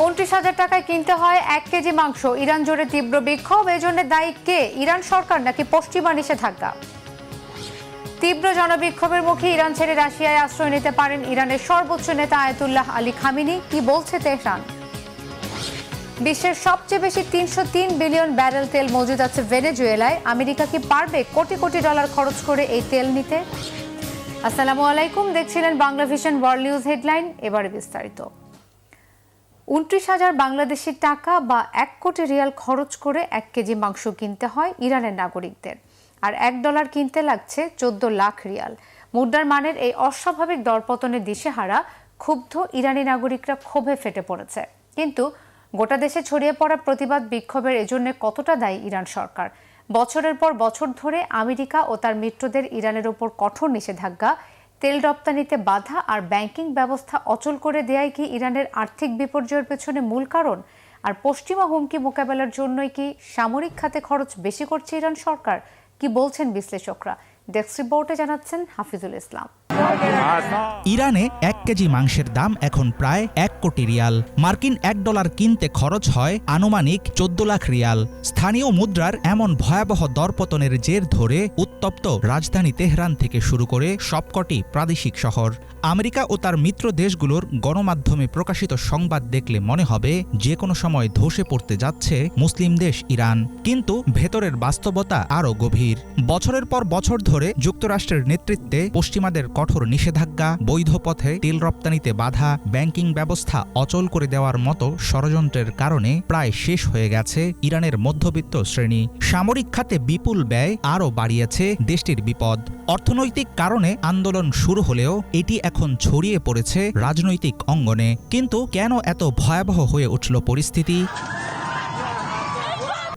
29,000 টাকায় কিনতে হয় 1 কেজি মাংস। ইরান জুড়ে তীব্র বিক্ষোভ। এজন্য দায়ী কে? ইরান সরকার নাকি পশ্চিমা নিষেধাজ্ঞা? তীব্র জনবিক্ষোভের মুখে ইরান ছেড়ে রাশিয়ায় আশ্রয় নিতে পারেন ইরানের সর্বোচ্চ নেতা আয়াতুল্লাহ আলী খামেনি। কি বলছে তেহরান? বিশ্বের সবচেয়ে বেশি 303 বিলিয়ন ব্যারেল তেল মজুদ আছে ভেনেজুয়েলায়। আমেরিকা কি পারবে কোটি কোটি ডলার খরচ করে এই তেল নিতে? আসসালামু আলাইকুম, দেখছিলেন Bangla vision world news headline. এবারে বিস্তারিত। 29,000 বাংলাদেশি টাকা বা 1 কোটি রিয়াল খরচ করে 1 কেজি মাংস কিনতে হয় ইরানের নাগরিকদের, আর $1 কিনতে লাগছে 14 লাখ রিয়াল। মুদ্রার মানের এই অস্বাভাবিক দরপতনের দিশেহারা ক্ষুব্ধ ইরানি নাগরিকরা ক্ষোভে ফেটে পড়েছে। কিন্তু গোটা দেশে ছড়িয়ে পড়া প্রতিবাদ বিক্ষোভের এজন্য কতটা দায়ী ইরান সরকার? বছরের পর বছর ধরে আমেরিকা ও তার মিত্রদের ইরানের উপর কঠোর নিষেধাজ্ঞা, তেল রপ্তানিতে বাধা আর ব্যাংকিং ব্যবস্থা অচল করে দেয়াই কি ইরানের আর্থিক বিপর্যয়ের পেছনে মূল কারণ? আর পশ্চিমা হুমকি মোকাবেলার জন্যই কি সামরিক খাতে খরচ বেশি করছে ইরান সরকার? কি বলছেন বিশ্লেষকরা? ডেস্ক রিপোর্টে জানাচ্ছেন হাফিজুল ইসলাম। ইরানে 1 কেজি মাংসের দাম এখন প্রায় 1 কোটি রিয়াল। মার্কিন $1 কিনতে খরচ হয় আনুমানিক 14 লাখ রিয়াল। স্থানীয় মুদ্রার এমন ভয়াবহ দরপতনের জের ধরে উত্তপ্ত রাজধানী তেহরান থেকে শুরু করে সবকটি প্রাদেশিক শহর, আমেরিকা ও তার মিত্র দেশগুলোর গণমাধ্যমে প্রকাশিত সংবাদ দেখলে মনে হবে যে কোনো সময় ধসে পড়তে যাচ্ছে মুসলিম দেশ ইরান। কিন্তু ভেতরের বাস্তবতা আরও গভীর। বছরের পর বছর ধরে যুক্তরাষ্ট্রের নেতৃত্বে পশ্চিমাদের কঠোর নিষেধাজ্ঞা, বৈধ পথে তেল রপ্তানিতে বাধা, ব্যাংকিং ব্যবস্থা অচল করে দেওয়ার মতো ষড়যন্ত্রের কারণে প্রায় শেষ হয়ে গেছে ইরানের মধ্যবিত্ত শ্রেণী। সামরিক খাতে বিপুল ব্যয় আরও বাড়িয়েছে দেশটির বিপদ। অর্থনৈতিক কারণে আন্দোলন শুরু হলেও এটি এখন ছড়িয়ে পড়েছে রাজনৈতিক অঙ্গনে। কিন্তু কেন এত ভয়াবহ হয়ে উঠল পরিস্থিতি?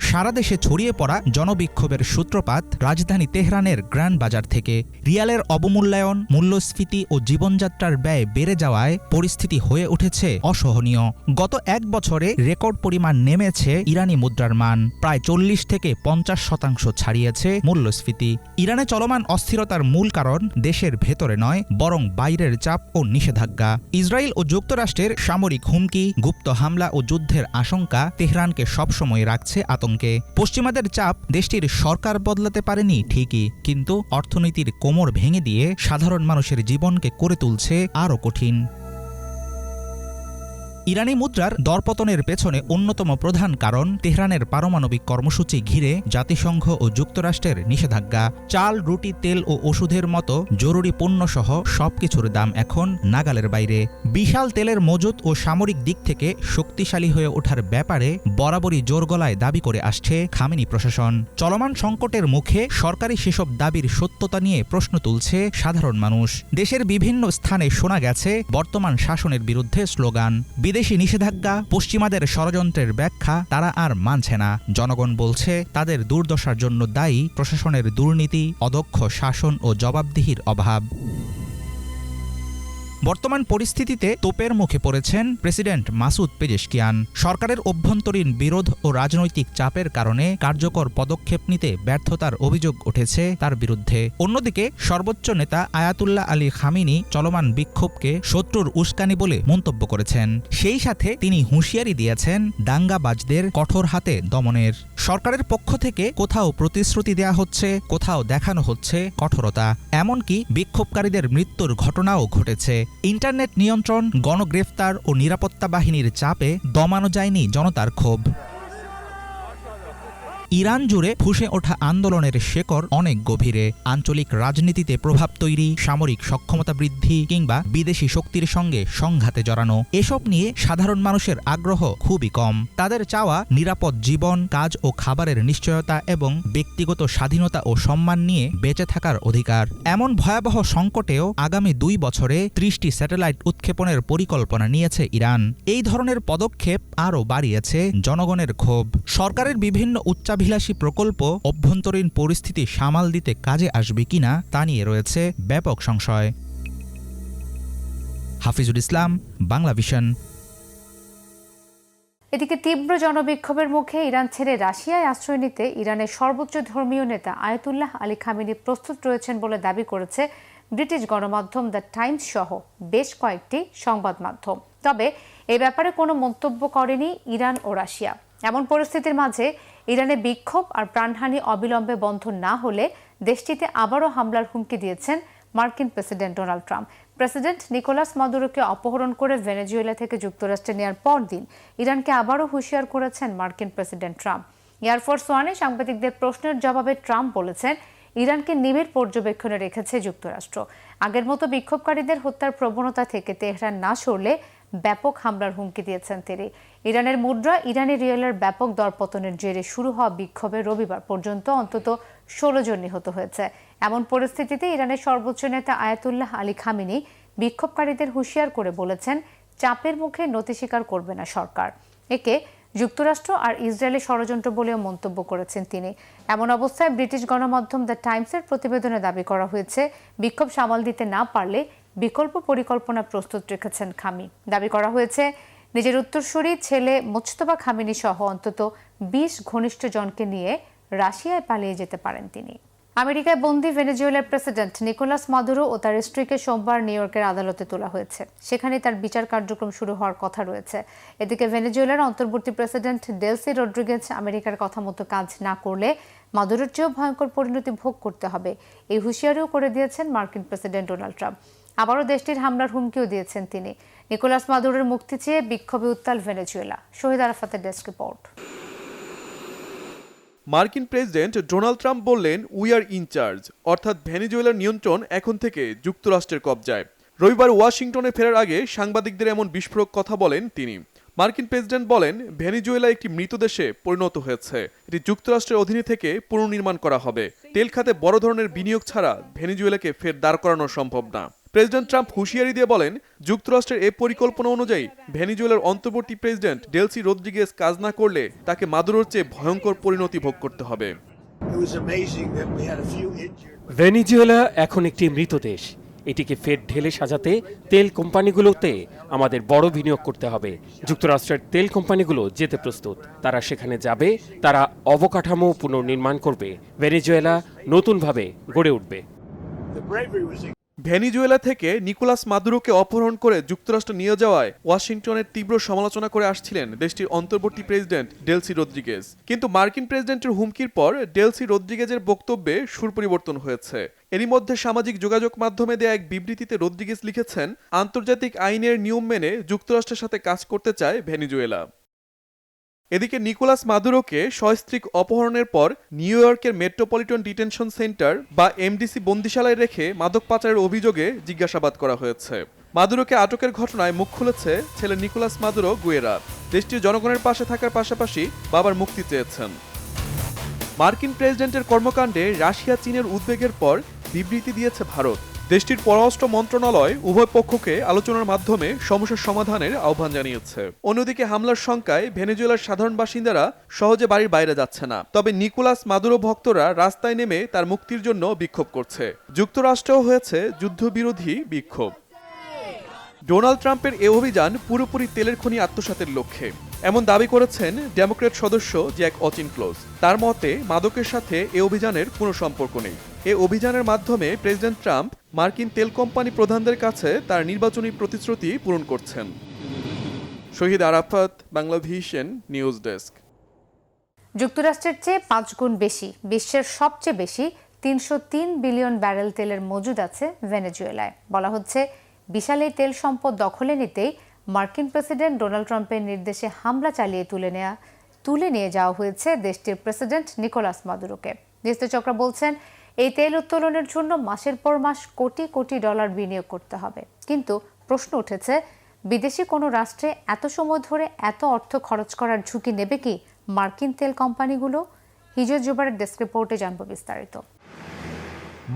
সারা দেশে ছড়িয়ে পড়া জনবিক্ষোভের সূত্রপাত রাজধানী তেহরানের গ্র্যান্ড বাজার থেকে। রিয়ালের অবমূল্যায়ন, মূল্যস্ফীতি ও জীবনযাত্রার ব্যয় বেড়ে যাওয়ায় পরিস্থিতি হয়ে উঠেছে অসহনীয়। গত 1 বছরে রেকর্ড পরিমাণ নেমেছে ইরানি মুদ্রার মান। প্রায় 40 থেকে 50% ছাড়িয়েছে মূল্যস্ফীতি। ইরানে চলমান অস্থিরতার মূল কারণ দেশের ভেতরে নয়, বরং বাইরের চাপ ও নিষেধাজ্ঞা। ইসরায়েল ও যুক্তরাষ্ট্রের সামরিক হুমকি, গুপ্ত হামলা ও যুদ্ধের আশঙ্কা তেহরানকে সবসময় রাখছে আতঙ্কে। পশ্চিমাদের চাপ দেশটির সরকার বদলাতে পারেনি ঠিকই, কিন্তু অর্থনীতির কোমর ভেঙে দিয়ে সাধারণ মানুষের জীবনকে করে তুলছে আরও কঠিন। ইরানি মুদ্রার দরপতনের পেছনে অন্যতম প্রধান কারণ তেহরানের পারমাণবিক কর্মসূচি ঘিরে জাতিসংঘ ও যুক্তরাষ্ট্রের নিষেধাজ্ঞা। চাল, রুটি, তেল ও ওষুধের মতো জরুরি পণ্যসহ সবকিছুর দাম এখন নাগালের বাইরে। বিশাল তেলের মজুত ও সামরিক দিক থেকে শক্তিশালী হয়ে ওঠার ব্যাপারে বরাবরই জোর গলায় দাবি করে আসছে খামেনি প্রশাসন। চলমান সংকটের মুখে সরকারি সেসব দাবির সত্যতা নিয়ে প্রশ্ন তুলছে সাধারণ মানুষ। দেশের বিভিন্ন স্থানে শোনা গেছে বর্তমান শাসনের বিরুদ্ধে স্লোগান। বিদেশি নিষেধাজ্ঞা, পশ্চিমাদের ষড়যন্ত্রের ব্যাখ্যা তারা আর মানছে না। জনগণ বলছে তাদের দুর্দশার জন্য দায়ী প্রশাসনের দুর্নীতি, অদক্ষ শাসন ও জবাবদিহির অভাব। বর্তমান পরিস্থিতিতে তোপের মুখে পড়েছেন প্রেসিডেন্ট মাসুদ পেজেশকিয়ান। সরকারের অভ্যন্তরীণ বিরোধ ও রাজনৈতিক চাপের কারণে কার্যকর পদক্ষেপ নিতে ব্যর্থতার অভিযোগ উঠেছে তার বিরুদ্ধে। অন্যদিকে সর্বোচ্চ নেতা আয়াতুল্লাহ আলী খামেনি চলমান বিক্ষোভকে শত্রুর উস্কানি বলে মন্তব্য করেছেন। সেই সাথে তিনি হুঁশিয়ারি দিয়েছেন দাঙ্গাবাজদের কঠোর হাতে দমনের। সরকারের পক্ষ থেকে কোথাও প্রতিশ্রুতি দেয়া হচ্ছে, কোথাও দেখানো হচ্ছে কঠোরতা। এমনকি বিক্ষোভকারীদের মৃত্যুর ঘটনাও ঘটেছে। ইন্টারনেট নিয়ন্ত্রণ, গণগ্রেফতার ও নিরাপত্তা বাহিনীর চাপে দমানো যায়নি জনতার ক্ষোভ। ইরান জুড়ে ফুঁসে ওঠা আন্দোলনের শেকড় অনেক গভীরে। আঞ্চলিক রাজনীতিতে প্রভাব তৈরি, সামরিক সক্ষমতা বৃদ্ধি কিংবা বিদেশি শক্তির সঙ্গে সংঘাতে জড়ানো, এসব নিয়ে সাধারণ মানুষের আগ্রহ খুবই কম। তাদের চাওয়া নিরাপদ জীবন, কাজ ও খাবারের নিশ্চয়তা এবং ব্যক্তিগত স্বাধীনতা ও সম্মান নিয়ে বেঁচে থাকার অধিকার। এমন ভয়াবহ সংকটেও আগামী 2 বছরে 30টি স্যাটেলাইট উৎক্ষেপণের পরিকল্পনা নিয়েছে ইরান। এই ধরনের পদক্ষেপ আরও বাড়িয়েছে জনগণের ক্ষোভ। সরকারের বিভিন্ন উচ্চাভিলাষী প্রকল্প অভ্যন্তরীণ পরিস্থিতি সামাল দিতে কাজে আসবে কিনা তা নিয়ে রয়েছে ব্যাপক সংশয়। হাফিজুল ইসলাম, বাংলা ভিশন। এদিকে তীব্র জনবিক্ষোভের মুখে ইরান ছেড়ে রাশিয়ায় আশ্রয় নিতে ইরানের সর্বোচ্চ ধর্মীয় নেতা আয়াতুল্লাহ আলী খামেনি প্রস্তুত রয়েছেন বলে দাবি করেছে ব্রিটিশ গণমাধ্যম দ্য টাইমস সহ বেশ কয়েকটি সংবাদ মাধ্যম। তবে এই ব্যাপারে কোনো মন্তব্য করেনি ইরান ও রাশিয়া। এমন পরিস্থিতির মাঝে ইরানে বিক্ষোভ আর প্রাণহানি অবিলম্বে বন্ধ না হলে দেশটিতে আবারও হামলার হুমকি দিয়েছেন মার্কিন president Donald Trump. President Nicolas মাদুরোকে অপহরণ করে ভেনেজুয়েলা থেকে যুক্তরাষ্ট্রে নেওয়ার পরদিন ইরানকে আবারও হুঁশিয়ার করেছেন মার্কিন প্রেসিডেন্ট ট্রাম্প। এয়ারফোর্স ওয়ানে সাংবাদিকদের প্রশ্নের জবাবে ট্রাম্প বলেছেন, ইরানকে নিবিড় পর্যবেক্ষণে রেখেছে যুক্তরাষ্ট্র। আগের মতো বিক্ষোভকারীদের হত্যার প্রবণতা থেকে তেহরান না সরলে ব্যাপক হামলার হুমকি দিয়েছেন তিনি। ইরানের মুদ্রা, ইরানি রিয়ালের ব্যাপক দরপতনের জেরে শুরু হওয়া বিক্ষোভে রবিবার পর্যন্ত অন্তত 16 জন নিহত হয়েছে। এমন পরিস্থিতিতে ইরানের সর্বোচ্চ নেতা আয়াতুল্লাহ আলী খামেনি বিক্ষোভকারীদের হুঁশিয়ার করে বলেছেন, চাপের মুখে নতি স্বীকার করবে না সরকার। একে যুক্তরাষ্ট্র আর ইসরায়েলের ষড়যন্ত্র বলেও মন্তব্য করেছেন তিনি। এমন অবস্থায় ব্রিটিশ গণমাধ্যম দ্য টাইমসের প্রতিবেদনে দাবি করা হয়েছে, বিক্ষোভ সামাল দিতে না পারলে বিকল্প পরিকল্পনা প্রস্তুত রেখেছেন খামি। দাবি করা হয়েছে, নিজের উত্তরসূরি ছেলে মোজতবা খামেনি সহ অন্তত 20 ঘনিষ্ঠ জনকে নিয়ে রাশিয়ায় পালিয়ে যেতে পারেন তিনি। আমেরিকায় বন্দী ভেনেজুয়েলার প্রেসিডেন্ট নিকোলাস মাদুরো ও তার স্ত্রীকে সোমবার নিউ ইয়র্কের আদালতে তোলা হয়েছে। সেখানে তার বিচার কার্যক্রম শুরু হওয়ার কথা রয়েছে। এদিকে ভেনেজুয়েলার অন্তর্বর্তী প্রেসিডেন্ট ডেলসি রড্রিগেজ আমেরিকার কথা মতো কাজ না করলে মাদুরোর চেয়েও ভয়ঙ্কর পরিণতি ভোগ করতে হবে, এই হুঁশিয়ারিও করে দিয়েছেন মার্কিন প্রেসিডেন্ট ডোনাল্ড ট্রাম্প। আবারও দেশটির হামলার হুমকিও দিয়েছেন তিনি। নিকোলাস মাদুরোর মুক্তি চেয়ে বিক্ষোভে উত্তাল ভেনেজুয়েলা। শহীদ আরাফাতের ডেস্ক রিপোর্ট। মার্কিন প্রেসিডেন্ট ডোনাল্ড ট্রাম্প বললেন, উই আর ইনচার্জ, অর্থাৎ ভেনেজুয়েলার নিয়ন্ত্রণ এখন থেকে যুক্তরাষ্ট্রের কবজায়। রবিবার ওয়াশিংটনে ফেরার আগে সাংবাদিকদের এমন বিস্ফোরক কথা বলেন তিনি। মার্কিন প্রেসিডেন্ট বলেন, ভেনেজুয়েলা একটি মৃত দেশে পরিণত হয়েছে, এটি যুক্তরাষ্ট্রের অধীনে থেকে পুনর্নির্মাণ করা হবে। তেল খাতে বড় ধরনের বিনিয়োগ ছাড়া ভেনেজুয়েলাকে ফের দাঁড় করানো সম্ভব না। প্রেসিডেন্ট ট্রাম্প হুঁশিয়ারি দিয়ে বলেন, যুক্তরাষ্ট্রের এই পরিকল্পনা অনুযায়ী ভেনেজুয়েলার অন্তর্বর্তী প্রেসিডেন্ট ডেলসি রদ্রিগেজ কাজ না করলে তাকে মাদুরোর চেয়ে ভয়ঙ্কর পরিণতি ভোগ করতে হবে। ভেনেজুয়েলা এখন একটি মৃত দেশ। এটিকে ফের ঢেলে সাজাতে তেল কোম্পানিগুলোতে আমাদের বড় বিনিয়োগ করতে হবে। যুক্তরাষ্ট্রের তেল কোম্পানিগুলো যেতে প্রস্তুত, তারা সেখানে যাবে, তারা অবকাঠামো পুনর্নির্মাণ করবে, ভেনেজুয়েলা নতুনভাবে গড়ে উঠবে। ভেনেজুয়েলা থেকে নিকোলাস মাদুরোকে অপহরণ করে যুক্তরাষ্ট্র নিয়ে যাওয়ায় ওয়াশিংটনের তীব্র সমালোচনা করে আসছিলেন দেশটির অন্তর্বর্তী প্রেসিডেন্ট ডেলসি রদ্রিগেজ। কিন্তু মার্কিন প্রেসিডেন্টের হুমকির পর ডেলসি রদ্রিগেজের বক্তব্যে সুর পরিবর্তন হয়েছে। এরই মধ্যে সামাজিক যোগাযোগ মাধ্যমে দেয়া এক বিবৃতিতে রদ্রিগেজ লিখেছেন, আন্তর্জাতিক আইনের নিয়ম মেনে যুক্তরাষ্ট্রের সাথে কাজ করতে চায় ভেনেজুয়েলা। এদিকে নিকোলাস মাদুরোকে সস্ত্রীক অপহরণের পর নিউ ইয়র্কের মেট্রোপলিটন ডিটেনশন সেন্টার বা এমডিসি বন্দিশালায় রেখে মাদক পাচারের অভিযোগে জিজ্ঞাসাবাদ করা হয়েছে। মাদুরোকে আটকের ঘটনায় মুখ খুলেছে ছেলে নিকোলাস মাদুরো গুয়েরা। দেশটির জনগণের পাশে থাকার পাশাপাশি বাবার মুক্তি চেয়েছেন। মার্কিন প্রেসিডেন্টের কর্মকাণ্ডে রাশিয়া চীনের উদ্বেগের পর বিবৃতি দিয়েছে ভারত। দেশটির পররাষ্ট্র মন্ত্রণালয় উভয় পক্ষকে আলোচনার মাধ্যমে সমস্যার সমাধানের আহ্বান জানিয়েছে। অন্যদিকে হামলার শঙ্কায় ভেনেজুয়েলার সাধারণ বাসিন্দারা সহজে বাড়ির বাইরে যাচ্ছে না। তবে নিকোলাস মাদুরো ভক্তরা রাস্তায় নেমে তার মুক্তির জন্য বিক্ষোভ করছে। যুক্তরাষ্ট্রেও হয়েছে যুদ্ধবিরোধী বিক্ষোভ। ডোনাল্ড ট্রাম্পের এ অভিযান পুরোপুরি তেলের খনি আত্মসাতের লক্ষ্যে, এমন দাবি করেছেন ডেমোক্র্যাট সদস্য জ্যাক অচিনক্লোজ। তার মতে মাদকের সাথে এ অভিযানের কোনো সম্পর্ক নেই। এ অভিযানের মাধ্যমে প্রেসিডেন্ট ট্রাম্প মার্কিন তেল কোম্পানি প্রধানদের কাছে তার নির্বাচনী প্রতিশ্রুতি পূরণ করছেন। শহীদ আরাফাত, বাংলাভিশন নিউজ ডেস্ক। যুক্তরাষ্ট্রের চেয়ে 5 গুণ বেশি, বিশ্বের সবচেয়ে বেশি 303 বিলিয়ন ব্যারেল তেলের মজুদ আছে ভেনেজুয়েলায়। বলা হচ্ছে, বিশাল এই তেল সম্পদ দখলে নিতেই মার্কিন প্রেসিডেন্ট ডোনাল্ড ট্রাম্পের নির্দেশে হামলা চালিয়ে তুলে নিয়ে যাওয়া হয়েছে দেশটির প্রেসিডেন্ট নিকোলাস মাদুরোকে। বিশ্লেষকরা বলছেন, এই তেল উত্তোলনের জন্য মাসের পর মাস কোটি কোটি ডলার বিনিয়োগ করতে হবে। কিন্তু প্রশ্ন উঠেছে, বিদেশি কোনো রাষ্ট্রে এত সময় ধরে এত অর্থ খরচ করার ঝুঁকি নেবে কি মার্কিন তেল কোম্পানিগুলো? হিজর জুবারের ডেস্ক রিপোর্টে জানব বিস্তারিত।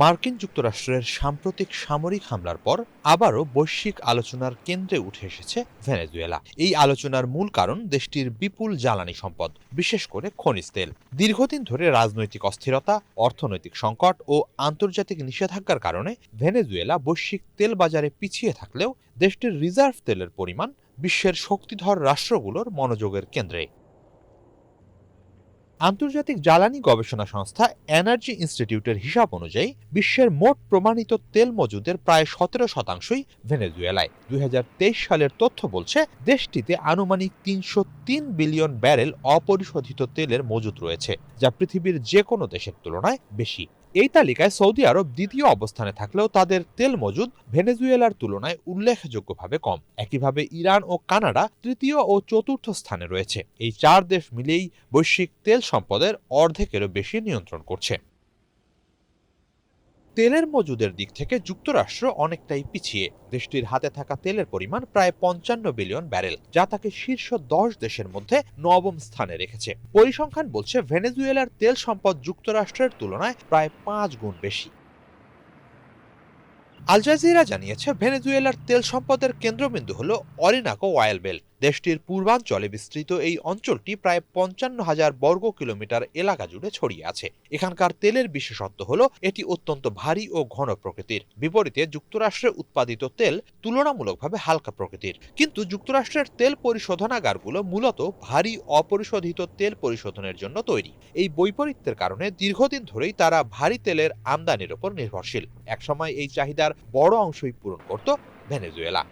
মার্কিন যুক্তরাষ্ট্রের সাম্প্রতিক সামরিক হামলার পর আবারও বৈশ্বিক আলোচনার কেন্দ্রে উঠে এসেছে ভেনেজুয়েলা। এই আলোচনার মূল কারণ দেশটির বিপুল জ্বালানি সম্পদ, বিশেষ করে খনিজ তেল। দীর্ঘদিন ধরে রাজনৈতিক অস্থিরতা, অর্থনৈতিক সংকট ও আন্তর্জাতিক নিষেধাজ্ঞার কারণে ভেনেজুয়েলা বৈশ্বিক তেল বাজারে পিছিয়ে থাকলেও দেশটির রিজার্ভ তেলের পরিমাণ বিশ্বের শক্তিধর রাষ্ট্রগুলোর মনোযোগের কেন্দ্রে। আন্তর্জাতিক জ্বালানি গবেষণা সংস্থা এনার্জি ইনস্টিটিউটের হিসাব অনুযায়ী বিশ্বের মোট প্রমাণিত তেল মজুদের প্রায় 17%ই ভেনেজুয়েলায়। 2023 সালের তথ্য বলছে দেশটিতে আনুমানিক 303 বিলিয়ন ব্যারেল অপরিশোধিত তেলের মজুদ রয়েছে, যা পৃথিবীর যে কোনো দেশের তুলনায় বেশি। এই তালিকায় সৌদি আরব দ্বিতীয় অবস্থানে থাকলেও তাদের তেল মজুদ ভেনেজুয়েলার তুলনায় উল্লেখযোগ্যভাবে কম। একইভাবে ইরান ও কানাডা তৃতীয় ও চতুর্থ স্থানে রয়েছে। এই 4 দেশ মিলেই বৈশ্বিক তেল সম্পদের অর্ধেকেরও বেশি নিয়ন্ত্রণ করছে। তেলের মজুদের দিক থেকে যুক্তরাষ্ট্র অনেকটাই পিছিয়ে। দেশটির হাতে থাকা তেলের পরিমাণ প্রায় 55 বিলিয়ন ব্যারেল, যা তাকে শীর্ষ 10 দেশের মধ্যে 9ম স্থানে রেখেছে। পরিসংখ্যান বলছে ভেনেজুয়েলার তেল সম্পদ যুক্তরাষ্ট্রের তুলনায় প্রায় 5 গুণ বেশি। আল জাজিরা জানিয়েছে ভেনেজুয়েলার তেল সম্পদের কেন্দ্রবিন্দু হল অরিনাকো অয়েল বেল্ট। দেশটির পূর্বাঞ্চলে বিস্তৃত এই অঞ্চলটি প্রায় 55,000 বর্গ কিলোমিটার এলাকা জুড়ে ছড়িয়ে আছে। এখানকার তেলের বিশেষত্ব হল এটি অত্যন্ত ভারী ও ঘন প্রকৃতির। বিপরীতে যুক্তরাষ্ট্রে উৎপাদিত তেল তুলনামূলকভাবে হালকা প্রকৃতির। কিন্তু যুক্তরাষ্ট্রের তেল পরিশোধনাগারগুলো মূলত ভারী অপরিশোধিত তেল পরিশোধনের জন্য তৈরি। এই বৈপরীত্যের কারণে দীর্ঘদিন ধরেই তারা ভারী তেলের আমদানির উপর নির্ভরশীল। একসময় এই চাহিদার বড় অংশই পূরণ করত ভেনেজুয়েলা।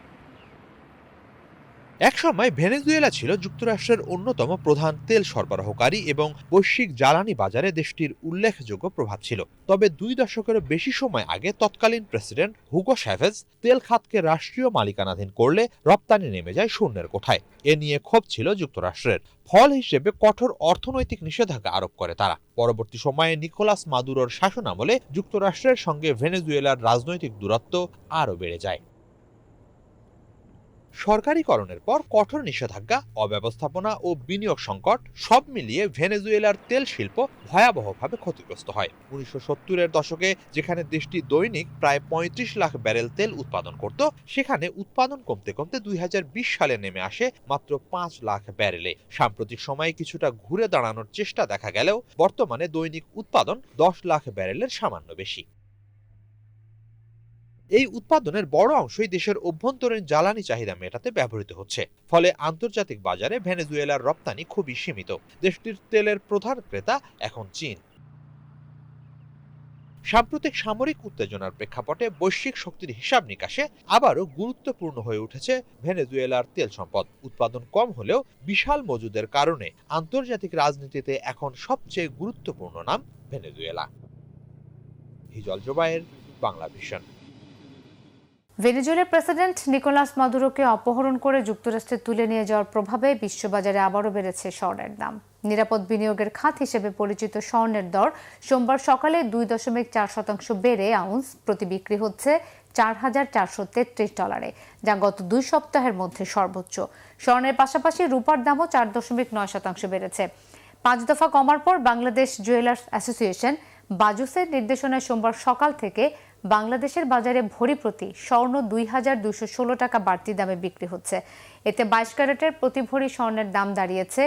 একসময় ভেনেজুয়েলা ছিল যুক্তরাষ্ট্রের অন্যতম প্রধান তেল সরবরাহকারী এবং বৈশ্বিক জ্বালানি বাজারে দেশটির উল্লেখযোগ্য প্রভাব ছিল। তবে 2 দশকেরও বেশি সময় আগে তৎকালীন প্রেসিডেন্ট হুগো চ্যাভেজ তেল খাতকে রাষ্ট্রীয় মালিকানাধীন করলে রপ্তানি নেমে যায় শূন্যের কোঠায়। এ নিয়ে ক্ষোভ ছিল যুক্তরাষ্ট্রের। ফল হিসেবে কঠোর অর্থনৈতিক নিষেধাজ্ঞা আরোপ করে তারা। পরবর্তী সময়ে নিকোলাস মাদুরোর শাসনামলে যুক্তরাষ্ট্রের সঙ্গে ভেনেজুয়েলার রাজনৈতিক দূরত্ব আরও বেড়ে যায়। সরকারিকরণের পর কঠোর নিষেধাজ্ঞা, অব্যবস্থাপনা ও বিনিয়োগ সংকট সব মিলিয়ে ভেনেজুয়েলার তেল শিল্প ভয়াবহভাবে ক্ষতিগ্রস্ত হয়। 1970-এর দশকে যেখানে দেশটি দৈনিক প্রায় 35 লাখ ব্যারেল তেল উৎপাদন করত, সেখানে উৎপাদন কমতে কমতে 2020 সালে নেমে আসে মাত্র 5 লাখ ব্যারেলে। সাম্প্রতিক সময়ে কিছুটা ঘুরে দাঁড়ানোর চেষ্টা দেখা গেলেও বর্তমানে দৈনিক উৎপাদন 10 লাখ ব্যারেলের সামান্য বেশি। এই উৎপাদনের বড় অংশই দেশের অভ্যন্তরীণ জ্বালানি চাহিদা মেটাতে ব্যবহৃত হচ্ছে। ফলে আন্তর্জাতিক বাজারে ভেনেজুয়েলার রপ্তানি খুবই সীমিত। দেশটির তেলের প্রধান ক্রেতা এখন চীন। সাম্প্রতিক সামরিক উত্তেজনার প্রেক্ষাপটে বৈশ্বিক শক্তির হিসাব নিকাশে আবারও গুরুত্বপূর্ণ হয়ে উঠেছে ভেনেজুয়েলার তেল সম্পদ। উৎপাদন কম হলেও বিশাল মজুদের কারণে আন্তর্জাতিক রাজনীতিতে এখন সবচেয়ে গুরুত্বপূর্ণ নাম ভেনেজুয়েলা। হিজল জোবায়ের, বাংলা ভিশন। ভেনেজুয়েলার প্রেসিডেন্ট নিকোলাস মাদুরোকে অপহরণ করে যুক্তরাষ্ট্রে তুলে নিয়ে যাওয়ার প্রভাবে বিশ্ববাজারে আবারও বেড়েছে স্বর্ণের দাম। নিরাপদ বিনিয়োগের খাত হিসেবে পরিচিত স্বর্ণের দর সোমবার সকালে 2.4% বেড়ে আউন্স প্রতি বিক্রি হচ্ছে $4,433, যা গত 2 সপ্তাহের মধ্যে সর্বোচ্চ। স্বর্ণের পাশাপাশি রূপার দামও 4.9% বেড়েছে। 5 দফা কমার পর বাংলাদেশ জুয়েলার্স অ্যাসোসিয়েশন বাজুসের নির্দেশনায় সোমবার সকাল থেকে বাংলাদেশের বাজারে ভরি প্রতি স্বর্ণ 2,216 টাকা বাড়তি দামে বিক্রি হচ্ছে। এতে 22 ক্যারেটের প্রতি ভরি স্বর্ণের দাম দাঁড়িয়েছে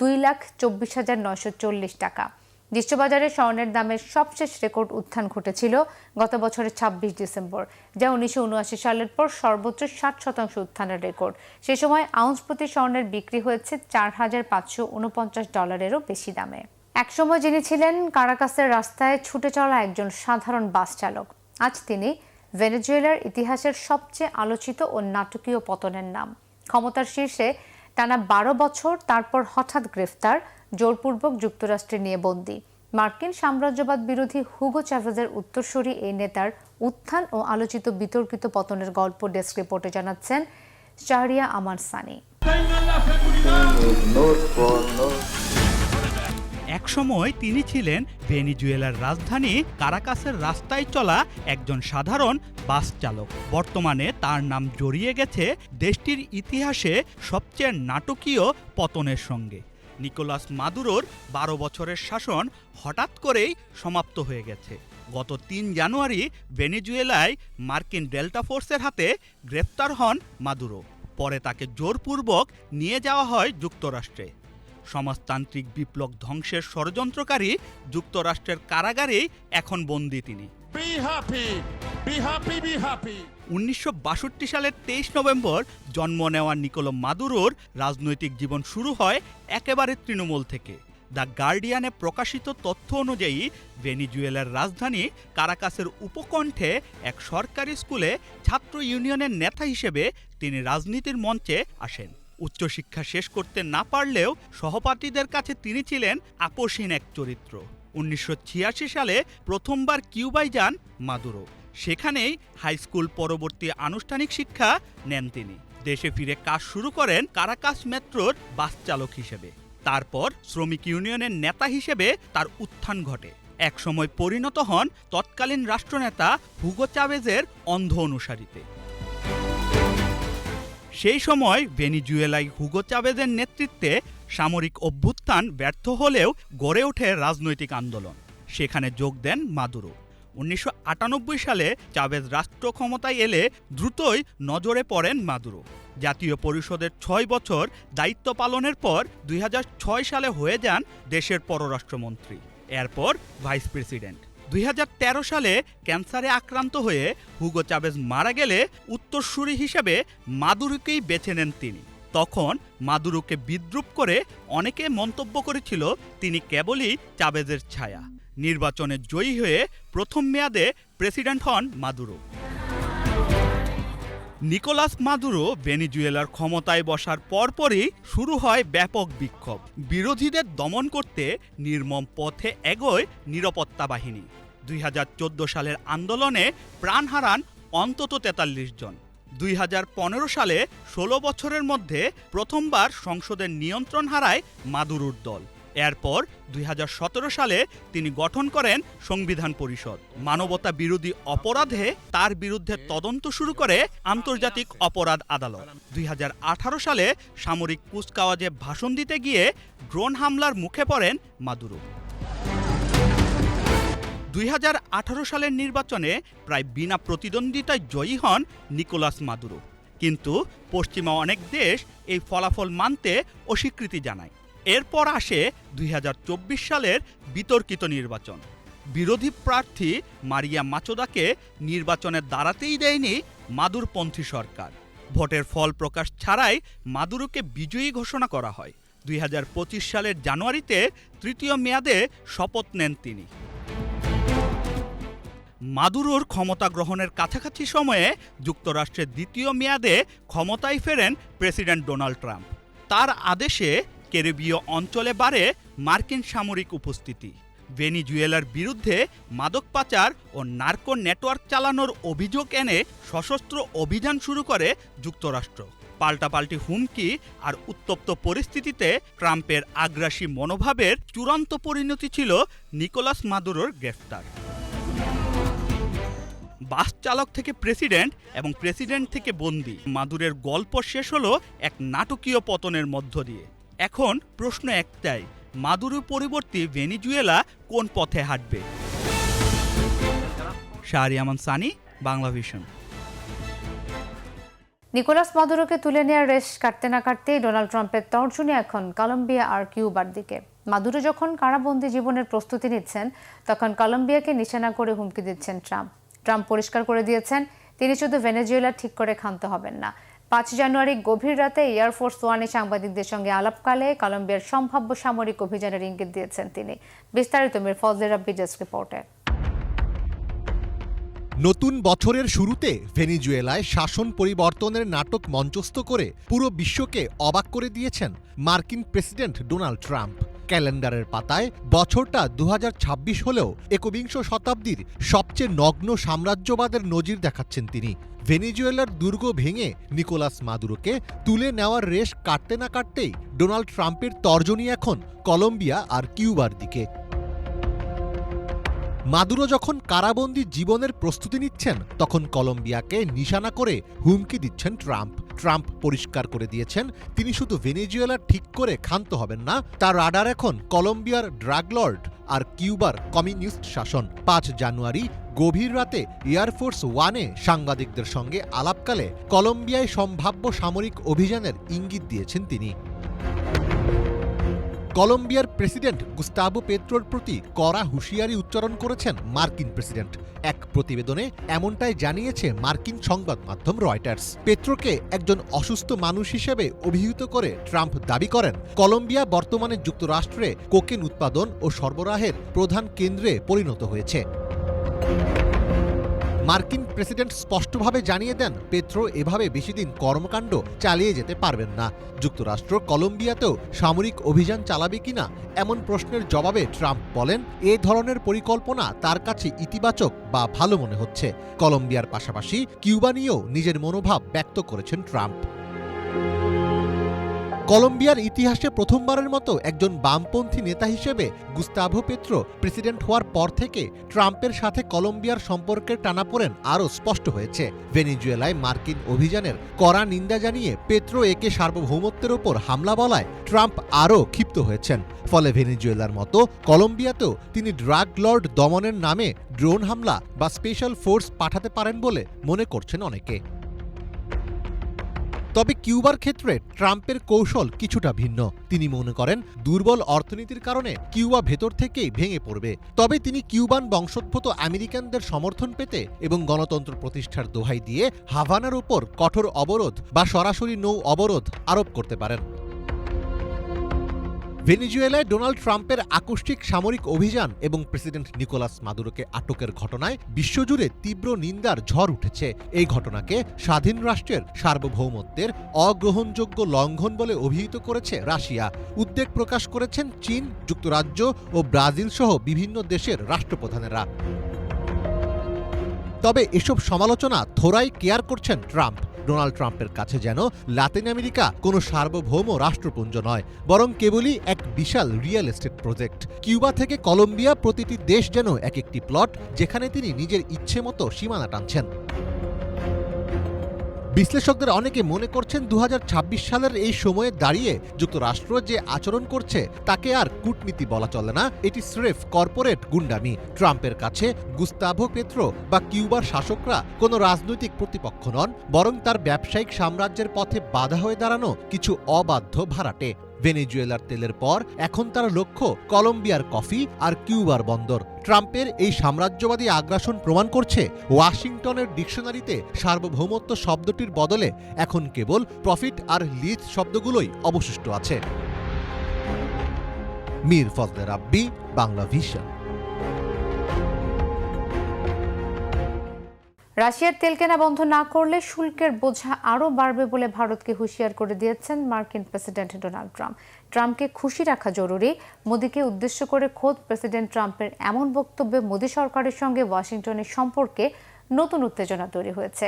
2,24,940 টাকা। বিশ্ববাজারে স্বর্ণের দামের সবশেষ রেকর্ড উত্থান ঘটেছিল গত বছরের 26 ডিসেম্বর, যা 1979 সালের পর সর্বোচ্চ 60% উত্থানের রেকর্ড। সে সময় আউন্স প্রতি স্বর্ণের বিক্রি হয়েছে $4,549-এরও বেশি দামে। একসময় যিনি ছিলেন কারাকাসের রাস্তায় ছুটে চলা একজন সাধারণ বাস চালক, আজ তিনি ভেনেজুয়েলার ইতিহাসের সবচেয়ে আলোচিত ও নাটকীয় পতনের নাম। ক্ষমতার শীর্ষে টানা 12 বছর, তারপর হঠাৎ গ্রেফতার, জোরপূর্বক যুক্তরাষ্ট্রে নিয়ে বন্দী। মার্কিন সাম্রাজ্যবাদ বিরোধী হুগো চ্যাভেজের উত্তরসূরি এই নেতার উত্থান ও আলোচিত বিতর্কিত পতনের গল্প ডেস্ক রিপোর্টে জানাচ্ছেন শাহরিয়া আমান সানি। একসময় তিনি ছিলেন ভেনেজুয়েলার রাজধানী কারাকাসের রাস্তায় চলা একজন সাধারণ বাস চালক। বর্তমানে তার নাম জড়িয়ে গেছে দেশটির ইতিহাসে সবচেয়ে নাটকীয় পতনের সঙ্গে। নিকোলাস মাদুরোর 12 বছরের শাসন হঠাৎ করেই সমাপ্ত হয়ে গেছে। গত 3 জানুয়ারি ভেনেজুয়েলায় মার্কিন ডেল্টা ফোর্সের হাতে গ্রেপ্তার হন মাদুরো। পরে তাকে জোরপূর্বক নিয়ে যাওয়া হয় যুক্তরাষ্ট্রে। সমাজতান্ত্রিক বিপ্লব ধ্বংসের ষড়যন্ত্রকারী যুক্তরাষ্ট্রের কারাগারেই এখন বন্দী তিনি। 1962 সালের 23 নভেম্বর জন্ম নেওয়া নিকোলাস মাদুরোর রাজনৈতিক জীবন শুরু হয় একেবারে তৃণমূল থেকে। দ্য গার্ডিয়ানে প্রকাশিত তথ্য অনুযায়ী ভেনিজুয়েলার রাজধানী কারাকাসের উপকণ্ঠে এক সরকারি স্কুলে ছাত্র ইউনিয়নের নেতা হিসেবে তিনি রাজনীতির মঞ্চে আসেন। উচ্চশিক্ষা শেষ করতে না পারলেও সহপাঠীদের কাছে তিনি ছিলেন আপোষহীন এক চরিত্র। 1986 সালে প্রথমবার কিউবায় যান মাদুরো। সেখানেই হাই স্কুল পরবর্তী আনুষ্ঠানিক শিক্ষা নেন তিনি। দেশে ফিরে কাজ শুরু করেন কারাকাস মেট্রোর বাস চালক হিসেবে। তারপর শ্রমিক ইউনিয়নের নেতা হিসেবে তার উত্থান ঘটে। একসময় পরিণত হন তৎকালীন রাষ্ট্রনেতা হুগো চাভেজের অন্ধ অনুসারীতে। সেই সময় ভেনিজুয়েলায় হুগো চাভেজের নেতৃত্বে সামরিক অভ্যুত্থান ব্যর্থ হলেও গড়ে ওঠে রাজনৈতিক আন্দোলন। সেখানে যোগ দেন মাদুরো। 1998 সালে চাভেজ রাষ্ট্র ক্ষমতায় এলে দ্রুতই নজরে পড়েন মাদুরো। জাতীয় পরিষদের 6 বছর দায়িত্ব পালনের পর 2006 সালে হয়ে যান দেশের পররাষ্ট্রমন্ত্রী, এরপর ভাইস প্রেসিডেন্ট। 2013 সালে ক্যান্সারে আক্রান্ত হয়ে হুগো চাভেজ মারা গেলে উত্তরসূরি হিসেবে মাদুরোকেই বেছে নেন তিনি। তখন মাদুরোকে বিদ্রূপ করে অনেকে মন্তব্য করেছিল তিনি কেবলই চাভেজের ছায়া। নির্বাচনে জয়ী হয়ে প্রথম মেয়াদে প্রেসিডেন্ট হন মাদুরো। নিকোলাস মাদুরো ভেনিজুয়েলার ক্ষমতায় বসার পরপরই শুরু হয় ব্যাপক বিক্ষোভ। বিরোধীদের দমন করতে নির্মম পথে এগোয় নিরাপত্তা বাহিনী। 2014 সালের আন্দোলনে প্রাণ হারান অন্তত 43 জন। 2015 সালে 16 বছরের মধ্যে প্রথমবার সংসদের নিয়ন্ত্রণ হারায় মাদুরোর দল। এরপর 2017 সালে তিনি গঠন করেন সংবিধান পরিষদ। মানবতা বিরোধী অপরাধে তার বিরুদ্ধে তদন্ত শুরু করে আন্তর্জাতিক অপরাধ আদালত। 2018 সালে সামরিক কুচকাওয়াজে ভাষণ দিতে গিয়ে ড্রোন হামলার মুখে পড়েন মাদুরো। 2018 সালের নির্বাচনে প্রায় বিনা প্রতিদ্বন্দ্বিতায় জয়ী হন নিকোলাস মাদুরো। কিন্তু পশ্চিমা অনেক দেশ এই ফলাফল মানতে অস্বীকৃতি জানায়। এরপর আসে 2024 সালের বিতর্কিত নির্বাচন। বিরোধী প্রার্থী মারিয়া মাচোদাকে নির্বাচনে দাঁড়াতেই দেয়নি মাদুরপন্থী সরকার। ভোটের ফল প্রকাশ ছাড়াই মাদুরোকে বিজয়ী ঘোষণা করা হয়। 2025 সালের জানুয়ারিতে তৃতীয় মেয়াদে শপথ নেন তিনি। মাদুরোর ক্ষমতা গ্রহণের কাছাকাছি সময়ে যুক্তরাষ্ট্রের দ্বিতীয় মেয়াদে ক্ষমতায় ফেরেন প্রেসিডেন্ট ডোনাল্ড ট্রাম্প। তার আদেশে ক্যারিবীয় অঞ্চলে বাড়ে মার্কিন সামরিক উপস্থিতি। ভেনিজুয়েলার বিরুদ্ধে মাদক পাচার ও নার্কো নেটওয়ার্ক চালানোর অভিযোগ এনে সশস্ত্র অভিযান শুরু করে যুক্তরাষ্ট্র। পাল্টাপাল্টি হুমকি আর উত্তপ্ত পরিস্থিতিতে ট্রাম্পের আগ্রাসী মনোভাবের চূড়ান্ত পরিণতি ছিল নিকোলাস মাদুরোর গ্রেফতার। বাস চালক থেকে প্রেসিডেন্ট এবং প্রেসিডেন্ট থেকে বন্দী, মাদুরোর গল্প শেষ হলো এক নাটকীয় পতনের মধ্য দিয়ে। এখন প্রশ্ন একটাই, মাদুরো পরিবর্তী ভেনিজুয়েলা কোন পথে হাঁটবে? শাহরিয়ামান সানি, বাংলা ভিশন। নিকোলাস মাদুরোকে তুলে নেওয়ার রেশ কাটতে না কাটতেই ডোনাল্ড ট্রাম্পের তর্জনী এখন কলম্বিয়া আর কিউবার দিকে। মাদুরো যখন কারাবন্দী জীবনের প্রস্তুতি নিচ্ছেন, তখন কলম্বিয়াকে নিশানা করে হুমকি দিচ্ছেন ট্রাম্প। ট্রাম্প পরিষ্কার করে দিয়েছেন তিনি শুধু ভেনেজুয়েলা ঠিক করে ক্ষান্ত হবেন না। 5 জানুয়ারি গভীর রাতে এয়ারফোর্স ওয়ানে সাংবাদিকদের সঙ্গে আলাপকালে কলম্বিয়ার সম্ভাব্য সামরিক অভিযানের ইঙ্গিত দিয়েছেন তিনি। বিস্তারিত মির ফজলে রাব্বি ডেস্ক রিপোর্টে। নতুন বছরের শুরুতে ভেনিজুয়েলায় শাসন পরিবর্তনের নাটক মঞ্চস্থ করে পুরো বিশ্বকে অবাক করে দিয়েছেন মার্কিন প্রেসিডেন্ট ডোনাল্ড ট্রাম্প। ক্যালেন্ডারের পাতায় বছরটা 2026 হলেও একবিংশ শতাব্দীর সবচেয়ে নগ্ন সাম্রাজ্যবাদের নজির দেখাচ্ছেন তিনি। ভেনিজুয়েলার দুর্গ ভেঙে নিকোলাস মাদুরোকে তুলে নেওয়ার রেশ কাটতে না কাটতেই ডোনাল্ড ট্রাম্পের তর্জনী এখন কলম্বিয়া আর কিউবার দিকে। মাদুরো যখন কারাবন্দী জীবনের প্রস্তুতি নিচ্ছেন, তখন কলম্বিয়াকে নিশানা করে হুমকি দিচ্ছেন ট্রাম্প। ট্রাম্প পরিষ্কার করে দিয়েছেন তিনি শুধু ভেনেজুয়েলা ঠিক করে ক্ষান্ত হবেন না, তার রাডার এখন কলম্বিয়ার ড্রাগ লর্ড আর কিউবার কমিউনিস্ট শাসন। 5 জানুয়ারি গভীর রাতে এয়ারফোর্স ওয়ানে সাংবাদিকদের সঙ্গে আলাপকালে কলম্বিয়ায় সম্ভাব্য সামরিক অভিযানের ইঙ্গিত দিয়েছেন তিনি। কলম্বিয়ার প্রেসিডেন্ট গুস্তাভো পেত্রোর প্রতি কড়া হুঁশিয়ারি উচ্চারণ করেছেন মার্কিন প্রেসিডেন্ট। এক প্রতিবেদনে এমনটাই জানিয়েছে মার্কিন সংবাদ মাধ্যম রয়টার্স। পেত্রোকে একজন অসুস্থ মানুষ হিসেবে অভিহিত করে ট্রাম্প দাবি করেন, কলম্বিয়া বর্তমানে যুক্তরাষ্ট্রে কোকেন উৎপাদন ও সরবরাহের প্রধান কেন্দ্রে পরিণত হয়েছে। মার্কিন প্রেসিডেন্ট স্পষ্টভাবে জানিয়ে দেন, পেত্রো এভাবে বেশিদিন কর্মকাণ্ড চালিয়ে যেতে পারবেন না। যুক্তরাষ্ট্র কলম্বিয়াতেও সামরিক অভিযান চালাবে কিনা এমন প্রশ্নের জবাবে ট্রাম্প বলেন, এ ধরনের পরিকল্পনা তার কাছে ইতিবাচক বা ভালো মনে হচ্ছে। কলম্বিয়ার পাশাপাশি কিউবা নিয়েও নিজের মনোভাব ব্যক্ত করেছেন ট্রাম্প। কলম্বিয়ার ইতিহাসে প্রথমবারের মতো একজন বামপন্থী নেতা হিসেবে গুস্তাভো পেত্রো প্রেসিডেন্ট হওয়ার পর থেকে ট্রাম্পের সাথে কলম্বিয়ার সম্পর্কের টানাপোড়েন আরও স্পষ্ট হয়েছে। ভেনেজুয়েলায় মার্কিন অভিযানের কড়া নিন্দা জানিয়ে পেত্রো একে সার্বভৌমত্বের ওপর হামলা বলায় ট্রাম্প আরও ক্ষিপ্ত হয়েছেন। ফলে ভেনেজুয়েলার মতো কলম্বিয়াতেও তিনি ড্রাগ লর্ড দমনের নামে ড্রোন হামলা বা স্পেশাল ফোর্স পাঠাতে পারেন বলে মনে করছেন অনেকে। তবে কিউবার ক্ষেত্রে ট্রাম্পের কৌশল কিছুটা ভিন্ন। তিনি মনে করেন দুর্বল অর্থনীতির কারণে কিউবা ভেতর থেকেই ভেঙে পড়বে। তবে তিনি কিউবান বংশোদ্ভূত আমেরিকানদের সমর্থন পেতে এবং গণতন্ত্র প্রতিষ্ঠার দোহাই দিয়ে হাভানার উপর কঠোর অবরোধ বা সরাসরি নৌ অবরোধ আরোপ করতে পারেন। ভেনেজুয়েলায় ডোনাল্ড ট্রাম্পের আকস্মিক সামরিক অভিযান এবং প্রেসিডেন্ট নিকোলাস মাদুরোকে আটকের ঘটনায় বিশ্বজুড়ে তীব্র নিন্দার ঝড় উঠেছে। এই ঘটনাকে স্বাধীন রাষ্ট্রের সার্বভৌমত্বের অগ্রহণযোগ্য লঙ্ঘন বলে অভিহিত করেছে রাশিয়া। উদ্বেগ প্রকাশ করেছেন চীন, যুক্তরাজ্য ও ব্রাজিল সহ বিভিন্ন দেশের রাষ্ট্রপ্রধানেরা। তবে এসব সমালোচনা থোড়াই কেয়ার করছেন ট্রাম্প। ডোনাল্ড ট্রাম্পের কাছে যেন লাতিন আমেরিকা কোনো সার্বভৌম রাষ্ট্রপুঞ্জ নয়, বরং কেবলই এক বিশাল রিয়েল এস্টেট প্রজেক্ট। কিউবা থেকে কলম্বিয়া প্রতিটি দেশ যেন এক একটি প্লট, যেখানে তিনি নিজের ইচ্ছে মতো সীমানা টানছেন। বিশ্লেষকদের অনেকে মনে করছেন 2026 সালের এই সময়ে দাঁড়িয়ে যুক্তরাষ্ট্র যে আচরণ করছে তাকে আর কূটনীতি বলা চলে না, এটি স্রেফ কর্পোরেট গুন্ডামি। ট্রাম্পের কাছে গুস্তাভো পেত্রো বা কিউবার শাসকরা কোনো রাজনৈতিক প্রতিপক্ষ নন, বরং তার ব্যবসায়িক সাম্রাজ্যের পথে বাধা হয়ে দাঁড়ানো কিছু অবাধ্য ভাড়াটে। ভেনেজুয়েলার তেলের পর এখন তার লক্ষ্য কলম্বিয়ার কফি আর কিউবার বন্দর। ট্রাম্পের এই সাম্রাজ্যবাদী আগ্রাসন প্রমাণ করছে ওয়াশিংটনের ডিকশনারিতে সার্বভৌমত্ব শব্দটির বদলে এখন কেবল প্রফিট আর লিজ শব্দগুলোই অবশিষ্ট আছে। মীর ফজলে রাব্বি, বাংলা ভিশন। রাশিয়ার তেল কেনা বন্ধ না করলে শুল্কের বোঝা আরও বাড়বে বলে ভারতকে হুঁশিয়ার করে দিয়েছেন মার্কিন প্রেসিডেন্ট ডোনাল্ড ট্রাম্প। ট্রাম্পকে খুশি রাখা জরুরি। মোদিকে উদ্দেশ্য করে খোদ প্রেসিডেন্ট ট্রাম্পের এমন বক্তব্যে মোদি সরকারের সঙ্গে ওয়াশিংটনের সম্পর্কে নতুন উত্তেজনা তৈরি হয়েছে।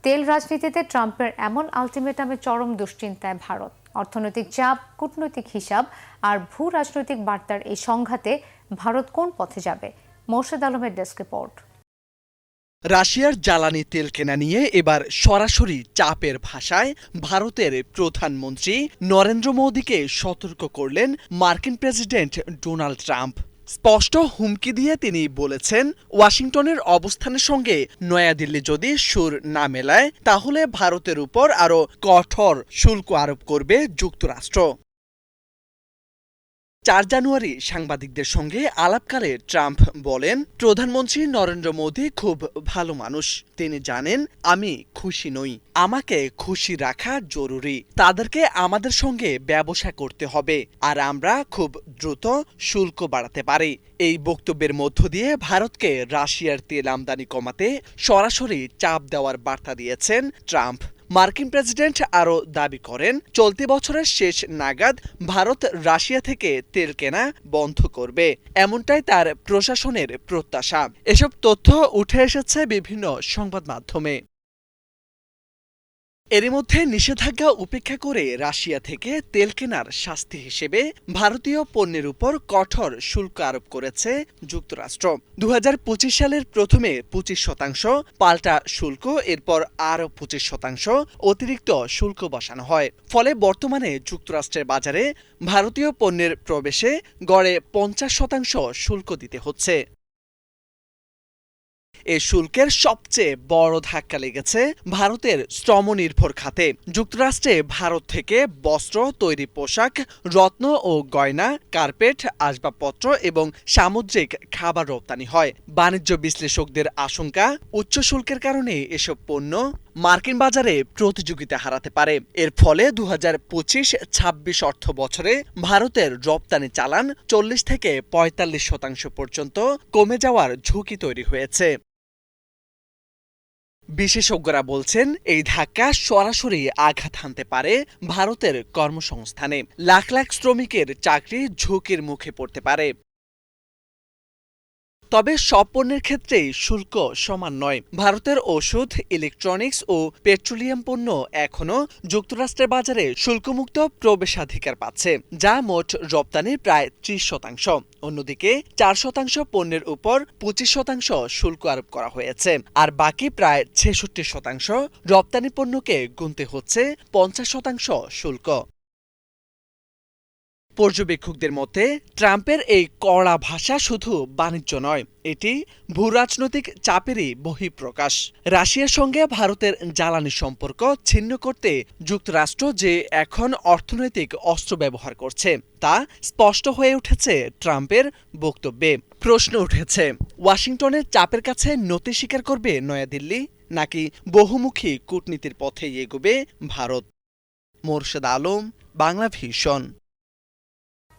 তেল রাজনীতিতে ট্রাম্পের এমন আলটিমেটামে চরম দুশ্চিন্তায় ভারত। অর্থনৈতিক চাপ, কূটনৈতিক হিসাব আর ভূ রাজনৈতিক বার্তার এই সংঘাতে ভারত কোন পথে যাবে? মোর্শেদ আলমের ডেস্ক রিপোর্ট। রাশিয়ার জ্বালানি তেল কেনা নিয়ে এবার সরাসরি চাপের ভাষায় ভারতের প্রধানমন্ত্রী নরেন্দ্র মোদীকে সতর্ক করলেন মার্কিন প্রেসিডেন্ট ডোনাল্ড ট্রাম্প। স্পষ্ট হুমকি দিয়ে তিনি বলেছেন, ওয়াশিংটনের অবস্থানের সঙ্গে নয়াদিল্লি যদি সুর না মেলায় তাহলে ভারতের উপর আরও কঠোর শুল্ক আরোপ করবে যুক্তরাষ্ট্র। 4 জানুয়ারি সাংবাদিকদের সঙ্গে আলাপকালে ট্রাম্প বলেন, প্রধানমন্ত্রী নরেন্দ্র মোদী খুব ভালো মানুষ। তিনি জানেন আমি খুশি নই, আমাকে খুশি রাখা জরুরি। তাদেরকে আমাদের সঙ্গে ব্যবসা করতে হবে আর আমরা খুব দ্রুত শুল্ক বাড়াতে পারি। এই বক্তব্যের মধ্য দিয়ে ভারতকে রাশিয়ার তেল আমদানি কমাতে সরাসরি চাপ দেওয়ার বার্তা দিয়েছেন ট্রাম্প। মার্কিন প্রেসিডেন্ট আরও দাবি করেন, চলতি বছরের শেষ নাগাদ ভারত রাশিয়া থেকে তেল কেনা বন্ধ করবে, এমনটাই তার প্রশাসনের প্রত্যাশা। এসব তথ্য উঠে এসেছে বিভিন্ন সংবাদ মাধ্যমে। এরই মধ্যে নিষেধাজ্ঞা উপেক্ষা করে রাশিয়া থেকে তেল কেনার শাস্তি হিসেবে ভারতীয় পণ্যের উপর কঠোর শুল্ক আরোপ করেছে যুক্তরাষ্ট্র। 2025 সালের প্রথমে 25%, পাল্টা শুল্ক, এরপর আরও 25% অতিরিক্ত শুল্ক বসানো হয়। ফলে বর্তমানে যুক্তরাষ্ট্রের বাজারে ভারতীয় পণ্যের প্রবেশে গড়ে 50% শুল্ক দিতে হচ্ছে। এই শুল্কের সবচেয়ে বড় ধাক্কা লেগেছে ভারতের শ্রমনির্ভর খাতে। যুক্তরাষ্ট্রে ভারত থেকে বস্ত্র, তৈরি পোশাক, রত্ন ও গয়না, কার্পেট, আসবাবপত্র এবং সামুদ্রিক খাবার রপ্তানি হয়। বাণিজ্য বিশ্লেষকদের আশঙ্কা, উচ্চ শুল্কের কারণে এসব পণ্য মার্কিন বাজারে প্রতিযোগিতা হারাতে পারে। এর ফলে 2025-26 অর্থ বছরে ভারতের রপ্তানি চালান 40 থেকে 45% পর্যন্ত কমে যাওয়ার ঝুঁকি তৈরি হয়েছে। বিশেষজ্ঞরা বলছেন, এই ধাক্কা সরাসরি আঘাত হানতে পারে ভারতের কর্মসংস্থানে। লাখ লাখ শ্রমিকের চাকরি ঝুঁকির মুখে পড়তে পারে। তবে সব পণ্যের ক্ষেত্রেই শুল্ক সমান নয়। ভারতের ওষুধ, ইলেকট্রনিক্স ও পেট্রোলিয়াম পণ্য এখনও যুক্তরাষ্ট্রের বাজারে শুল্কমুক্ত প্রবেশাধিকার পাচ্ছে, যা মোট রপ্তানির প্রায় 30%। অন্যদিকে 4% পণ্যের উপর 25% শুল্ক আরোপ করা হয়েছে, আর বাকি প্রায় 66% রপ্তানি পণ্যকে গুনতে হচ্ছে 50% শুল্ক। পর্যবেক্ষকদের মতে ট্রাম্পের এই কড়া ভাষা শুধু বাণিজ্য নয়, এটি ভূরাজনৈতিক চাপেরই বহিঃপ্রকাশ। রাশিয়ার সঙ্গে ভারতের জ্বালানি সম্পর্ক ছিন্ন করতে যুক্তরাষ্ট্র যে এখন অর্থনৈতিক অস্ত্র ব্যবহার করছে তা স্পষ্ট হয়ে উঠেছে ট্রাম্পের বক্তব্যে। প্রশ্ন উঠেছে, ওয়াশিংটনের চাপের কাছে নতি স্বীকার করবে নয়াদিল্লি, নাকি বহুমুখী কূটনীতির পথে এগোবে ভারত? মোরশেদ আলম, বাংলা ভিশন।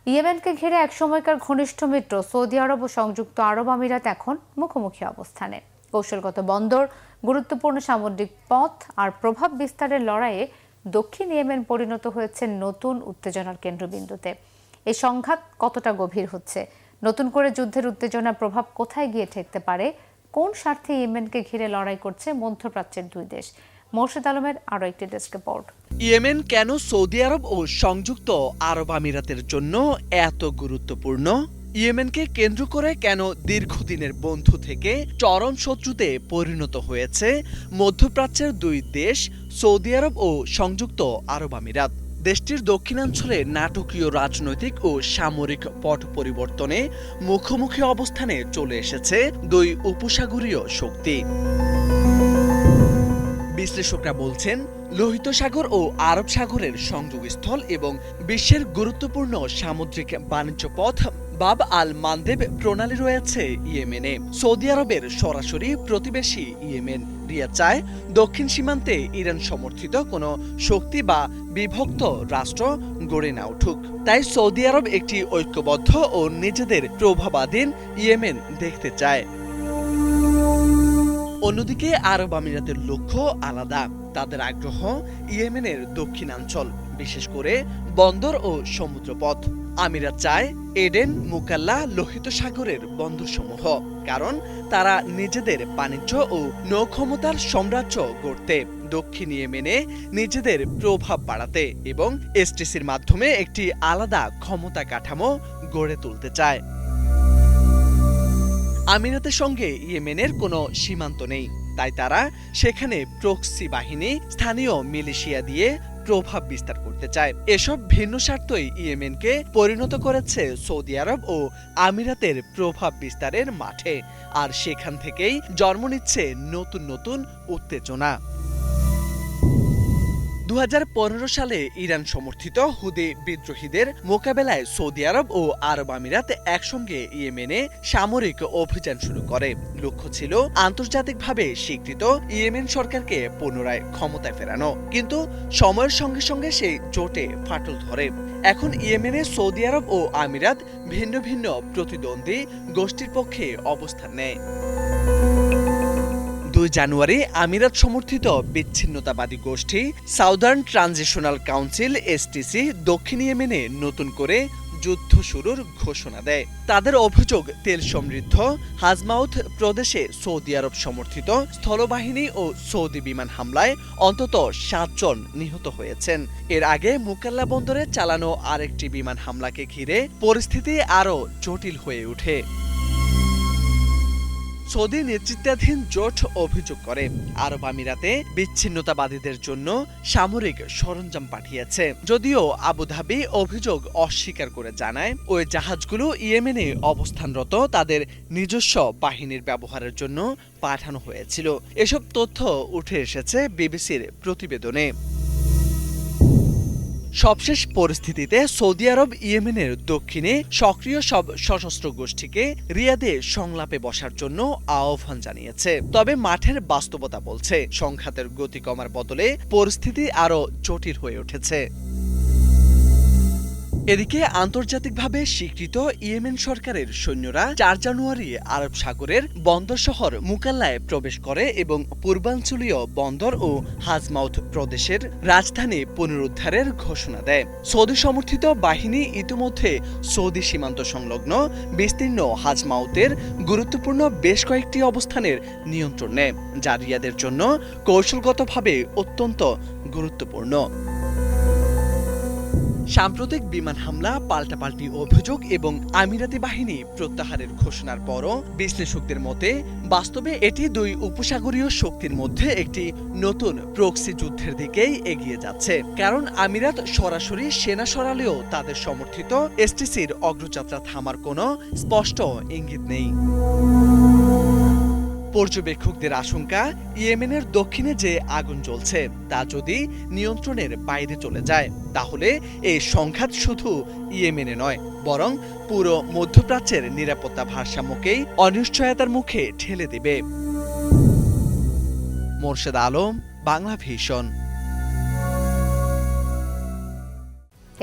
ইয়েমেনকে ঘিরে একসময়কার ঘনিষ্ঠ মিত্র সৌদি আরব ও সংযুক্ত আরব আমিরাত এখন মুখোমুখি অবস্থানে। কৌশলগত বন্দর, গুরুত্বপূর্ণ সামুদ্রিক পথ আর প্রভাব বিস্তারের লড়াইয়ে দক্ষিণ ইয়েমেন পরিণত হয়েছে নতুন উত্তেজনার কেন্দ্রবিন্দুতে। এই সংঘাত কতটা গভীর হচ্ছে, নতুন করে যুদ্ধের উত্তেজনার প্রভাব কোথায় গিয়ে ঠেকতে পারে, কোন স্বার্থে ইয়েমেনকে ঘিরে লড়াই করছে মধ্যপ্রাচ্যের দুই দেশ? মোরশেদ আলমের আরও একটি ডেস্ক রিপোর্ট। ইয়েমেন কেন সৌদি আরব ও সংযুক্ত আরব আমিরাতের জন্য এত গুরুত্বপূর্ণ? ইয়েমেনকে কেন্দ্র করে কেন দীর্ঘদিনের বন্ধু থেকে চরম শত্রুতে পরিণত হয়েছে মধ্যপ্রাচ্যের দুই দেশ সৌদি আরব ও সংযুক্ত আরব আমিরাত? দেশটির দক্ষিণাঞ্চলে নাটকীয় রাজনৈতিক ও সামরিক পট পরিবর্তনে মুখোমুখি অবস্থানে চলে এসেছে দুই উপসাগরীয় শক্তি। বিশ্লেষকরা বলছেন, লোহিত সাগর ও আরব সাগরের সংযোগস্থল এবং বিশ্বের গুরুত্বপূর্ণ সামুদ্রিক বাণিজ্য পথ বাব আল মানদেব প্রণালী রয়েছে ইয়েমেনে। সৌদি আরবের সরাসরি প্রতিবেশী ইয়েমেন। রিয়াদ চায় দক্ষিণ সীমান্তে ইরান সমর্থিত কোনো শক্তি বা বিভক্ত রাষ্ট্র গড়ে না উঠুক। তাই সৌদি আরব একটি ঐক্যবদ্ধ ও নিজেদের প্রভাবাধীন ইয়েমেন দেখতে চায়। অন্যদিকে আরব আমিরাতের লক্ষ্য আলাদা। তাদের আগ্রহ ইয়েমেনের দক্ষিণাঞ্চল, বিশেষ করে বন্দর ও সমুদ্রপথ। আমিরাত চায় এডেন, মুকাল্লা, লোহিত সাগরের বন্দরসমূহ, কারণ তারা নিজেদের বাণিজ্য ও নৌক্ষমতার সাম্রাজ্য গড়তে, দক্ষিণ ইয়েমেনে নিজেদের প্রভাব বাড়াতে এবং এসটিসির মাধ্যমে একটি আলাদা ক্ষমতা কাঠামো গড়ে তুলতে চায়। আমিরাতের সঙ্গে ইয়েমেনের কোনো সীমান্ত নেই, তাই তারা সেখানে প্রক্সি বাহিনী, স্থানীয় মিলিশিয়া দিয়ে প্রভাব বিস্তার করতে চায়। এসব ভিন্ন স্বার্থই ইয়েমেনকে পরিণত করেছে সৌদি আরব ও আমিরাতের প্রভাব বিস্তারের মাঠে, আর সেখান থেকেই জন্ম নিচ্ছে নতুন নতুন উত্তেজনা। 2015 সালে ইরান সমর্থিত হুদি বিদ্রোহীদের মোকাবেলায় সৌদি আরব ও আরব আমিরাত একসঙ্গে ইয়েমেনে সামরিক অভিযান শুরু করে। লক্ষ্য ছিল আন্তর্জাতিকভাবে স্বীকৃত ইয়েমেন সরকারকে পুনরায় ক্ষমতায় ফেরানো, কিন্তু সময়ের সঙ্গে সঙ্গে সেই জোটে ফাটল ধরে। এখন ইয়েমেনে সৌদি আরব ও আমিরাত ভিন্ন ভিন্ন প্রতিদ্বন্দ্বী গোষ্ঠীর পক্ষে অবস্থান নেয়। 2 জানুয়ারি আমিরাত সমর্থিত বিচ্ছিন্নতাবাদী গোষ্ঠী সাউদার্ন ট্রানজিশনাল কাউন্সিল এসটিসি দক্ষিণ ইয়েমেনে নতুন করে যুদ্ধ শুরুর ঘোষণা দেয়। তাদের অভিযোগ, তেল সমৃদ্ধ হাজমাউথ প্রদেশে সৌদি আরব সমর্থিত স্থলবাহিনী ও সৌদি বিমান হামলায় অন্তত 7 জন নিহত হয়েছেন। এর আগে মুকাল্লা বন্দরে চালানো আরেকটি বিমান হামলাকে ঘিরে পরিস্থিতি আরও জটিল হয়ে ওঠে। সৌদি নেতৃত্বাধীন জোট অভিযোগ করে আরব আমিরাতে বিচ্ছিন্নতাবাদীদের জন্য সামরিক সরঞ্জাম পাঠিয়েছে। যদিও আবুধাবি অভিযোগ অস্বীকার করে জানায় ওই জাহাজগুলো ইয়েমেনে অবস্থানরত তাদের নিজস্ব বাহিনীর ব্যবহারের জন্য পাঠানো হয়েছিল। এসব তথ্য উঠে এসেছে বিবিসির প্রতিবেদনে। সবশেষ পরিস্থিতিতে সৌদি আরব ইয়েমেনের দক্ষিণে সক্রিয় সব সশস্ত্র গোষ্ঠীকে রিয়াদে সংলাপে বসার জন্য আহ্বান জানিয়েছে। তবে মাঠের বাস্তবতা বলছে সংঘাতের গতি কমার বদলে পরিস্থিতি আরও জটিল হয়ে উঠেছে। এদিকে আন্তর্জাতিকভাবে স্বীকৃত ইয়েমেন সরকারের সৈন্যরা ৪ জানুয়ারি আরব সাগরের বন্দর শহর মুকাল্লায় প্রবেশ করে এবং পূর্বাঞ্চলীয় বন্দর ও হাজমাউথ প্রদেশের রাজধানী পুনরুদ্ধারের ঘোষণা দেয়। সৌদি সমর্থিত বাহিনী ইতিমধ্যে সৌদি সীমান্ত সংলগ্ন বিস্তীর্ণ হাজমাউথের গুরুত্বপূর্ণ বেশ কয়েকটি অবস্থানের নিয়ন্ত্রণ নেয়, যা রিয়াদের জন্য কৌশলগতভাবে অত্যন্ত গুরুত্বপূর্ণ। সাম্প্রতিক বিমান হামলা, পাল্টাপাল্টি অভিযোগ এবং আমিরাতি বাহিনী প্রত্যাহারের ঘোষণার পরও বিশ্লেষকদের মতে বাস্তবে এটি দুই উপসাগরীয় শক্তির মধ্যে একটি নতুন প্রক্সি যুদ্ধের দিকেই এগিয়ে যাচ্ছে। কারণ আমিরাত সরাসরি সেনা সরালেও তাদের সমর্থিত এসটিসির অগ্রযাত্রা থামার কোনো স্পষ্ট ইঙ্গিত নেই। পর্যবেক্ষকদের আশঙ্কা, ইয়েমেনের দক্ষিণে যে আগুন জ্বলছে তা যদি নিয়ন্ত্রণের বাইরে চলে যায় তাহলে এই সংঘাত শুধু ইয়েমেনে নয় বরং পুরো মধ্যপ্রাচ্যের নিরাপত্তা ভারসাম্যকেই অনিশ্চয়তার মুখে ঠেলে দেবে। মোর্শেদ আলম, বাংলা ভিশন।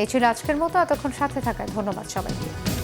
এই ছিল আজকের মতো। এতক্ষণ সাথে থাকায় ধন্যবাদ সবাইকে।